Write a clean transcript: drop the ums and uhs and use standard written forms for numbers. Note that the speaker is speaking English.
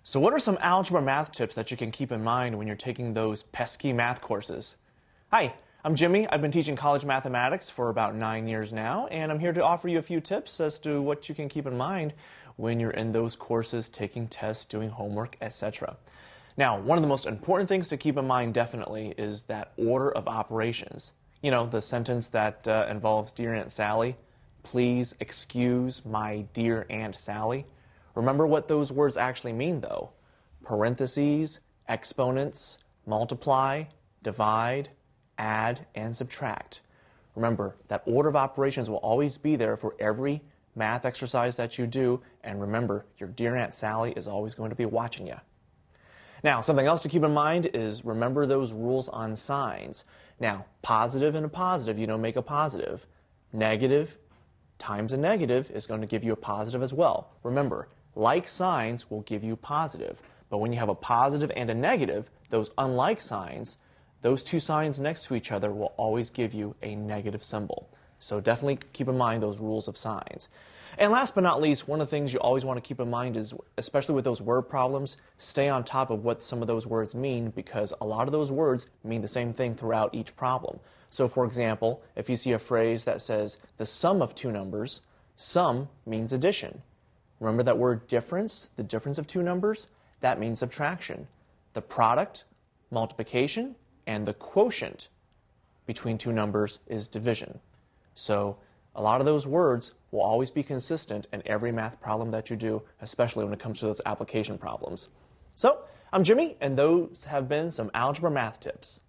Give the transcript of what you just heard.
So what are some algebra math tips that you can keep in mind when you're taking those pesky math courses? Hi, I'm Jimmy. I've been teaching college mathematics for about 9 years now, and I'm here to offer you a few tips as to what you can keep in mind when you're in those courses, taking tests, doing homework, etc. Now, one of the most important things to keep in mind definitely is that order of operations. You know, the sentence that involves Dear Aunt Sally, please excuse my dear Aunt Sally. Remember what those words actually mean, though. Parentheses, exponents, multiply, divide, add, and subtract. Remember, that order of operations will always be there for every math exercise that you do, and remember, your dear Aunt Sally is always going to be watching you. Now, something else to keep in mind is remember those rules on signs. Now, positive and a positive, make a positive. Negative times a negative is going to give you a positive as well. Remember, like signs will give you positive. But when you have a positive and a negative, those unlike signs, those two signs next to each other will always give you a negative symbol. So definitely keep in mind those rules of signs. And last but not least, one of the things you always want to keep in mind is, especially with those word problems, stay on top of what some of those words mean, because a lot of those words mean the same thing throughout each problem. So for example, if you see a phrase that says the sum of two numbers, sum means addition. Remember that word difference, the difference of two numbers? That means subtraction. The product, multiplication, and the quotient between two numbers is division. So a lot of those words will always be consistent in every math problem that you do, especially when it comes to those application problems. So, I'm Jimmy, and those have been some algebra math tips.